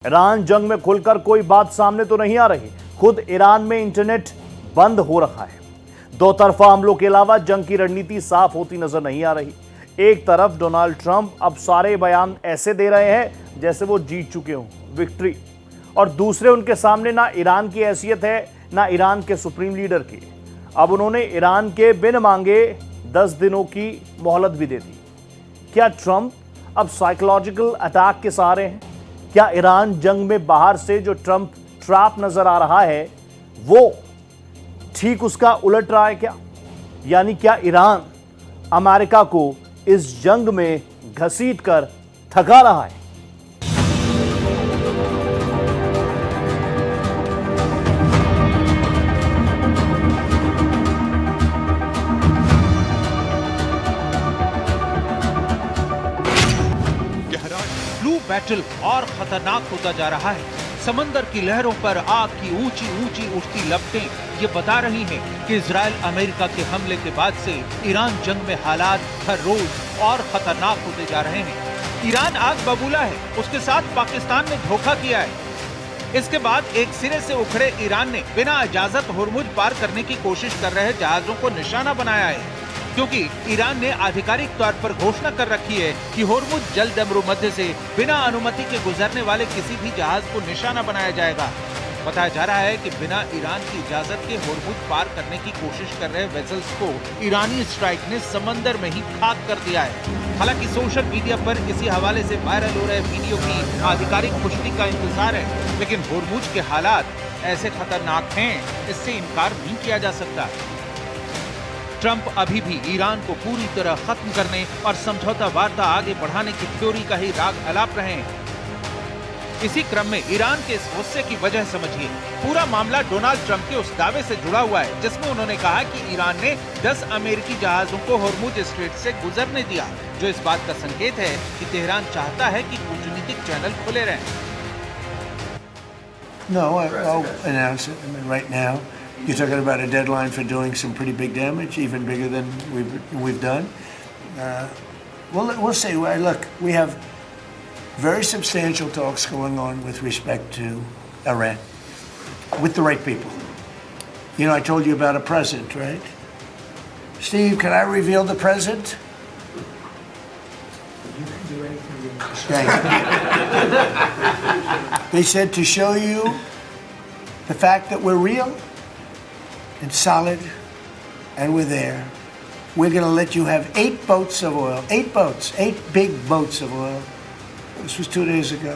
Iran जंग में खुलकर कोई बात सामने तो नहीं आ रही। खुद ईरान में इंटरनेट बंद हो रखा है। दो तरफा हमलों के अलावा जंग की रणनीति साफ होती नजर नहीं आ रही। एक तरफ डोनाल्ड ट्रंप अब सारे बयान ऐसे दे रहे हैं जैसे वो जीत चुके हों, विक्ट्री, और दूसरे उनके सामने ना ईरान की हैसियत है ना ईरान के सुप्रीम लीडर की। अब उन्होंने ईरान के बिन मांगे 10 दिनों की मोहलत भी दे दी। क्या ट्रंप अब साइकोलॉजिकल अटैक के सहारे हैं? क्या ईरान जंग में बाहर से जो ट्रंप ट्रैप नजर आ रहा है वो ठीक उसका उलट रहा है क्या? यानी क्या ईरान अमेरिका को इस जंग में घसीटकर थका रहा है? ब्लू बैटल और खतरनाक होता जा रहा है। समंदर की लहरों पर आग की ऊंची ऊंची उठती लपटें ये बता रही हैं कि इजराइल अमेरिका के हमले के बाद से ईरान जंग में हालात हर रोज और खतरनाक होते जा रहे हैं। ईरान आग बबूला है, उसके साथ पाकिस्तान ने धोखा किया है। इसके बाद एक सिरे से उखड़े ईरान ने बिना इजाजत होर्मुज पार करने की कोशिश कर रहे जहाजों को निशाना बनाया है, क्योंकि ईरान ने आधिकारिक तौर पर घोषणा कर रखी है कि होर्मुज जल दमरू मध्य से बिना अनुमति के गुजरने वाले किसी भी जहाज को निशाना बनाया जाएगा। बताया जा रहा है कि बिना ईरान की इजाजत के होर्मुज पार करने की कोशिश कर रहे वेसल्स को ईरानी स्ट्राइक ने समंदर में ही खाक कर दिया है। हालांकि सोशल मीडिया पर इसी हवाले से वायरल हो रहे वीडियो की आधिकारिक पुष्टि का इंतजार है, लेकिन होर्मुज के हालात ऐसे खतरनाक हैं, इससे इनकार नहीं किया जा सकता। ट्रंप अभी भी ईरान को पूरी तरह खत्म करने और समझौता वार्ता आगे बढ़ाने की थ्योरी का ही राग अलाप रहे हैं। इसी क्रम में ईरान के इस गुस्से की वजह समझिए। पूरा मामला डोनाल्ड ट्रंप के उस दावे से जुड़ा हुआ है जिसमें उन्होंने कहा कि ईरान ने 10 अमेरिकी जहाजों को होर्मुज स्ट्रेट से गुजरने दिया, जो इस बात का संकेत है कि तेहरान चाहता है कि कूटनीतिक चैनल खुले रहें। No, I'll announce it. I mean, right now, you're talking about a deadline for doing some pretty big damage, even bigger than we've done. We'll see. Look, we have very substantial talks going on with respect to Iran, with the right people. You know, I told you about a president, right? Steve, can I reveal the president? You can do anything you want. Thank you. They said to show you the fact that we're real and solid and we're there, we're going to let you have 8 boats of oil, 8 boats, 8 big boats of oil. This was 2 days ago.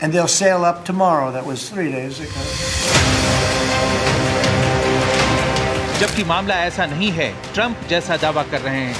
And they'll sail up tomorrow. That was 3 days ago. जबकि मामला ऐसा नहीं है, Trump जैसा दावा कर रहे हैं।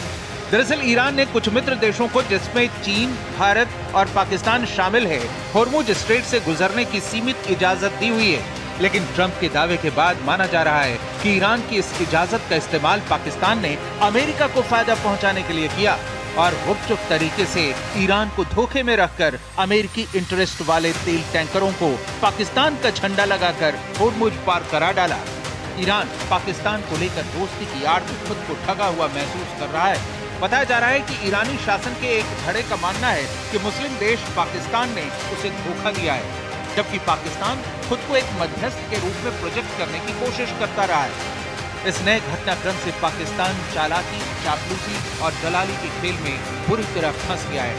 दरअसल ईरान ने कुछ मित्र देशों को, जिसमें चीन, भारत और पाकिस्तान शामिल है, होर्मुज स्ट्रेट से गुजरने की सीमित इजाजत दी हुई है। लेकिन ट्रंप के दावे के बाद माना जा रहा है कि ईरान की इस इजाजत का इस्तेमाल पाकिस्तान ने अमेरिका को फायदा पहुंचाने के लिए किया और गुपचुप तरीके से ईरान को धोखे में रखकर अमेरिकी इंटरेस्ट वाले तेल टैंकरों को पाकिस्तान का झंडा लगाकर होर्मुज पार करा डाला। ईरान पाकिस्तान को लेकर दोस्ती की आड़ में खुद को ठगा हुआ महसूस कर रहा है। बताया जा रहा है कि ईरानी शासन के एक धड़े का मानना है कि मुस्लिम देश पाकिस्तान ने उसे धोखा दिया है, जबकि पाकिस्तान खुद को एक मध्यस्थ के रूप में प्रोजेक्ट करने की कोशिश करता रहा है। इस नए घटनाक्रम से पाकिस्तान चालाकी, चापलूसी और दलाली के खेल में बुरी तरह फंस गया है।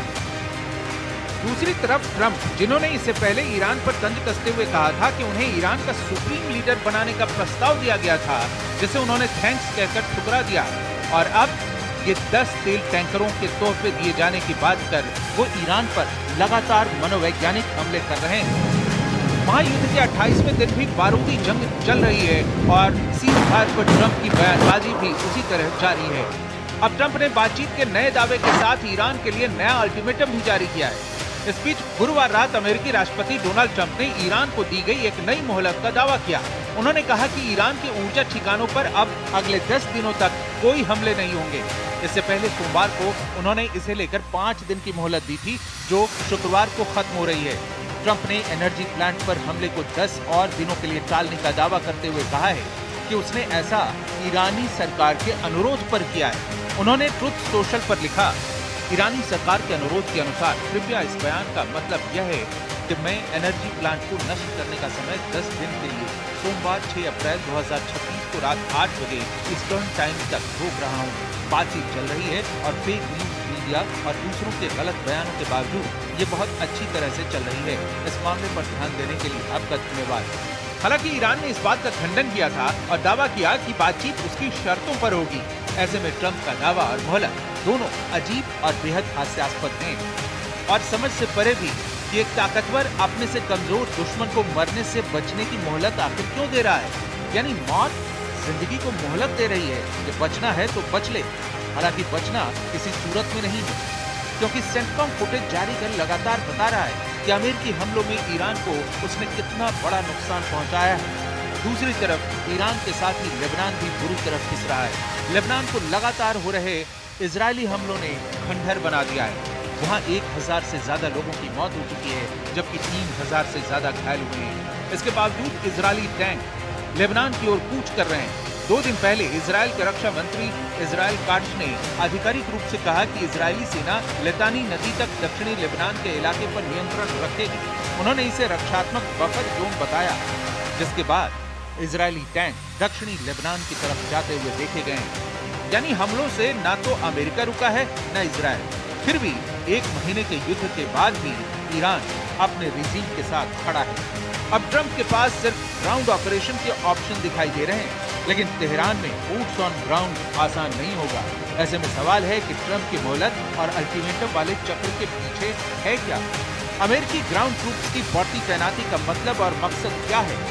दूसरी तरफ ट्रंप, जिन्होंने इससे पहले ईरान पर तंज कसते हुए कहा था कि उन्हें ईरान का सुप्रीम लीडर बनाने का प्रस्ताव दिया गया था, जिसे उन्होंने थैंक्स कहकर ठुकरा दिया, और अब ये 10 तेल टैंकरों के तोहफे दिए जाने की बात कर वो ईरान पर लगातार मनोवैज्ञानिक हमले कर रहे हैं। महायुद्ध के 28वें दिन भी बारूदी जंग चल रही है और सीज फायर पर ट्रंप की बयानबाजी भी उसी तरह जारी है। अब ट्रंप ने बातचीत के नए दावे के साथ ईरान के लिए नया अल्टीमेटम भी जारी किया है। इस बीच गुरुवार रात अमेरिकी राष्ट्रपति डोनाल्ड ट्रंप ने ईरान को दी गई एक नई मोहलत का दावा किया। उन्होंने कहा कि ईरान के ऊर्जा ठिकानों पर अब अगले 10 दिनों तक कोई हमले नहीं होंगे। इससे पहले सोमवार को उन्होंने इसे लेकर 5 दिन की मोहलत दी थी, जो शुक्रवार को खत्म हो रही है। ट्रंप ने एनर्जी प्लांट पर हमले को 10 और दिनों के लिए टालने का दावा करते हुए कहा है कि उसने ऐसा ईरानी सरकार के अनुरोध पर किया है। उन्होंने ट्रुथ सोशल पर लिखा, ईरानी सरकार के अनुरोध के अनुसार कृपया इस बयान का मतलब यह है कि मैं एनर्जी प्लांट को नष्ट करने का समय 10 दिन के लिए सोमवार 6 अप्रैल 2026 को रात 8 बजे ईस्टर्न टाइम तक रोक रहा हूँ। बातचीत चल रही है और फेक न्यूज मीडिया और दूसरों के गलत बयानों के बावजूद ये बहुत अच्छी तरह से चल रही है। इस मामले पर ध्यान देने के लिए आपका धन्यवाद। हालांकि ईरान ने इस बात का खंडन किया था और दावा किया कि बातचीत उसकी शर्तों पर होगी। ऐसे में ट्रंप का दावा और मोहलत दोनों अजीब और बेहद हास्यास्पद हैं और समझ से परे भी कि एक ताकतवर अपने से कमजोर दुश्मन को मरने से बचने की मोहलत आखिर क्यों दे रहा है। यानी मौत जिंदगी को मोहलत दे रही है कि बचना है तो बच ले। हालांकि बचना किसी सूरत में नहीं है, क्योंकि सेंटकॉम फुटेज जारी कर लगातार बता रहा है कि अमेरिकी हमलों में ईरान को उसने कितना बड़ा नुकसान पहुंचाया है। दूसरी तरफ ईरान के साथ ही लेबनान भी बुरी तरफ पिस रहा है। लेबनान को लगातार हो रहे इजरायली हमलों ने खंडहर बना दिया है। वहाँ 1000 से ज्यादा लोगों की मौत हो चुकी है, जबकि 3000 से ज्यादा घायल हुए हैं। इसके बावजूद इजरायली टैंक लेबनान की ओर कूच कर रहे हैं। 2 दिन पहले इजरायल के रक्षा मंत्री इजराइल काट्ज ने आधिकारिक रूप से कहा कि इजरायली सेना लितानी नदी तक दक्षिणी लेबनान के इलाके पर नियंत्रण रखेगी। उन्होंने इसे रक्षात्मक बफर जोन बताया, जिसके बाद इजरायली टैंक दक्षिणी लेबनान की तरफ जाते हुए देखे गए हैं। यानी हमलों से न तो अमेरिका रुका है न इजरायल। फिर भी 1 महीने के युद्ध के बाद भी ईरान अपने रिजीम के साथ खड़ा है। अब ट्रंप के पास सिर्फ ग्राउंड ऑपरेशन के ऑप्शन दिखाई दे रहे हैं, लेकिन तेहरान में बूट्स ऑन ग्राउंड आसान नहीं होगा। ऐसे में सवाल है कि ट्रंप की मोहलत और अल्टीमेटम वाले चक्र के पीछे है क्या। अमेरिकी ग्राउंड ट्रूप्स की बढ़ती तैनाती का मतलब और मकसद क्या है।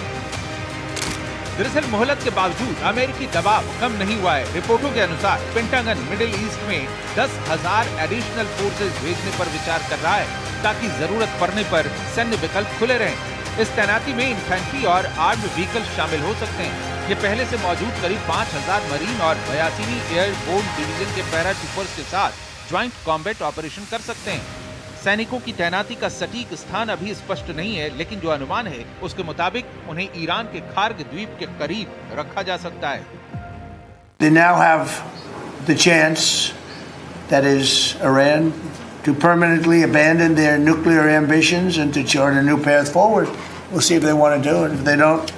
दरअसल मोहलत के बावजूद अमेरिकी दबाव कम नहीं हुआ है। रिपोर्टों के अनुसार पेंटागन मिडिल ईस्ट में 10,000 एडिशनल फोर्सेज भेजने पर विचार कर रहा है, ताकि जरूरत पड़ने पर सैन्य विकल्प खुले रहें। इस तैनाती में इन्फेंट्री और आर्म्ड व्हीकल शामिल हो सकते हैं। ये पहले से मौजूद करीब 5000 मरीन और 82वीं एयरबोर्न डिवीजन के पैराट्रूपर्स के साथ ज्वाइंट कॉम्बैट ऑपरेशन कर सकते हैं। सैनिकों की तैनाती का सटीक स्थान अभी स्पष्ट नहीं है, लेकिन जो अनुमान है उसके मुताबिक उन्हें ईरान के खार्ग द्वीप के करीब रखा जा सकता है। They now have the chance, that is Iran, to permanently abandon their nuclear ambitions and to chart a new path forward. We'll see if they want to do it. If they don't,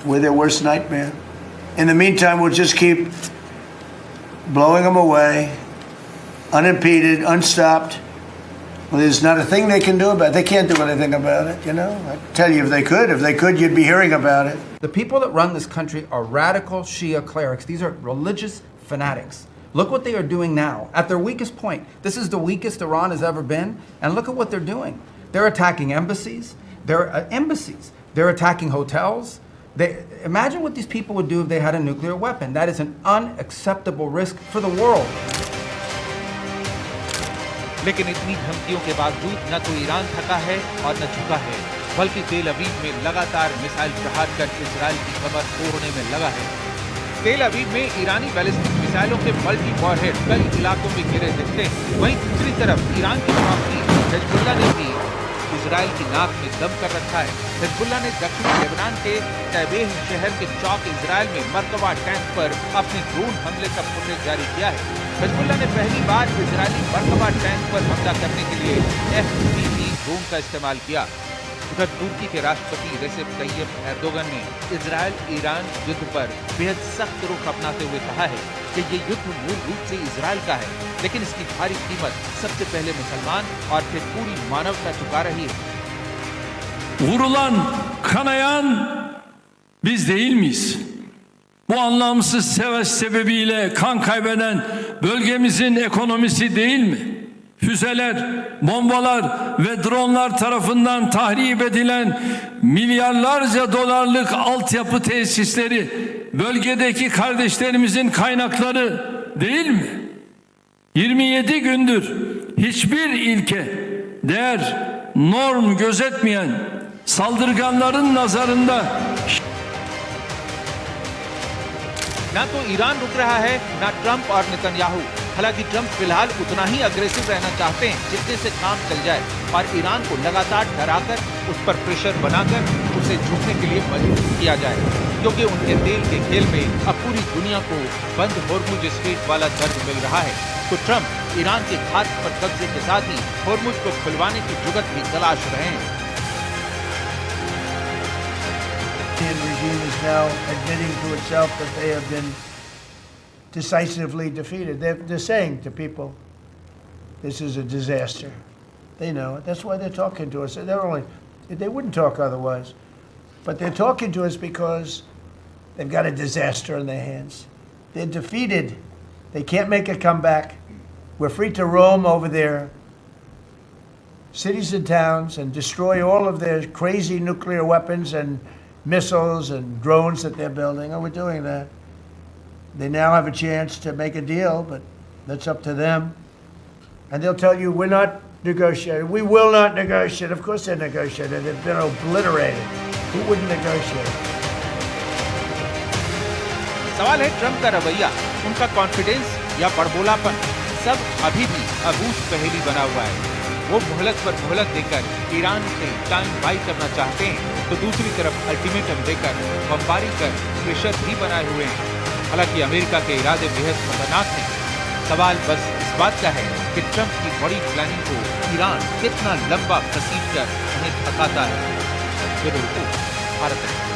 we're their worst nightmare. In the meantime, we'll just keep blowing them away, unimpeded, unstopped. Well, there's not a thing they can do about it. They can't do anything about it, you know. I tell you, if they could, you'd be hearing about it. The people that run this country are radical Shia clerics. These are religious fanatics. Look what they are doing now. At their weakest point, this is the weakest Iran has ever been, and look at what they're doing. They're attacking embassies. They're attacking hotels. Imagine what these people would do if they had a nuclear weapon. That is an unacceptable risk for the world. लेकिन इतनी धमकियों के बावजूद न तो Iran थका है और न झुका है, बल्कि तेल अवीव में लगातार मिसाइल प्रहार कर इजरायल की कमर तोड़ने में लगा है। तेल अवीव में ईरानी बैलिस्टिक मिसाइलों के मल्टी वॉरहेड कई इलाकों में गिरे दिखते हैं। वहीं दूसरी तरफ ईरान की प्रॉक्सी हिजबुल्लाह ने भी इजरायल की नाक में दम कर रखा है। हिजबुल्लाह ने दक्षिणी लेबनान के तैबेह शहर के चौक इजरायल में मरकबा टैंक पर अपने ड्रोन हमले का फुटेज जारी किया है। हिजबुल्लाह ने पहली बार इजरायली मरकबा टैंक पर हमला करने के लिए FPV ड्रोन का इस्तेमाल किया। उधर तुर्की के राष्ट्रपति रेसेप तैयब एर्दोगन ने इजरायल ईरान युद्ध पर बेहद सख्त रुख अपनाते हुए कहा है कि ये युद्ध मूल रूप से इजरायल का है, लेकिन इसकी भारी कीमत सबसे पहले मुसलमान और फिर पूरी मानवता चुका रही है। Vurulan, kanayan biz değil miyiz? Bu anlamsız savaş sebebiyle kan kaybeden bölgemizin ekonomisi değil mi? Füzeler, bombalar ve dronlar tarafından tahrip edilen milyarlarca dolarlık altyapı tesisleri bölgedeki kardeşlerimizin kaynakları değil mi? 27 gündür hiçbir ilke, değer, norm gözetmeyen saldırganların nazarında ना तो Iran रुक रहा है, ना Trump और Netanyahu. हालांकि Trump फिलहाल उतना ही अग्रेसिव रहना चाहते हैं जितने से काम चल जाए, और ईरान को लगातार डराकर उस पर प्रेशर बनाकर उसे झुकने के लिए मजबूर किया जाए, क्योंकि उनके तेल के खेल में अब पूरी दुनिया को बंद होर्मुज स्ट्रेट वाला दर्द मिल रहा है। तो ट्रंप ईरान के खाद्य पर कब्जे के साथ ही होर्मुज को खुलवाने की जुगत भी तलाश रहे हैं। Iranian regime is now admitting to itself that they have been decisively defeated. They're saying to people, this is a disaster. They know it. That's why they're talking to us. They wouldn't talk otherwise. But they're talking to us because they've got a disaster in their hands. They're defeated. They can't make a comeback. We're free to roam over their cities and towns and destroy all of their crazy nuclear weapons and missiles and drones that they're building. And we're doing that. They now have a chance to make a deal, but that's up to them. And they'll tell you, we're not negotiating. We will not negotiate. Of course they're negotiating. They've been obliterated. Who wouldn't negotiate? सवाल है Trump का रवैया, उनका confidence या बड़बोलापन, सब अभी भी अबूझ पहेली बना हुआ है। वो मोहलत पर मोहलत देकर ईरान से टाइम बाई करना चाहते हैं, तो दूसरी तरफ अल्टीमेटम देकर बमबारी कर प्रेशर भी बनाए हुए हैं। हालांकि अमेरिका के इरादे बेहद खतरनाक हैं। सवाल बस इस बात का है कि ट्रंप की बड़ी प्लानिंग को ईरान कितना लंबा घसीट कर उन्हें थकाता है। भारत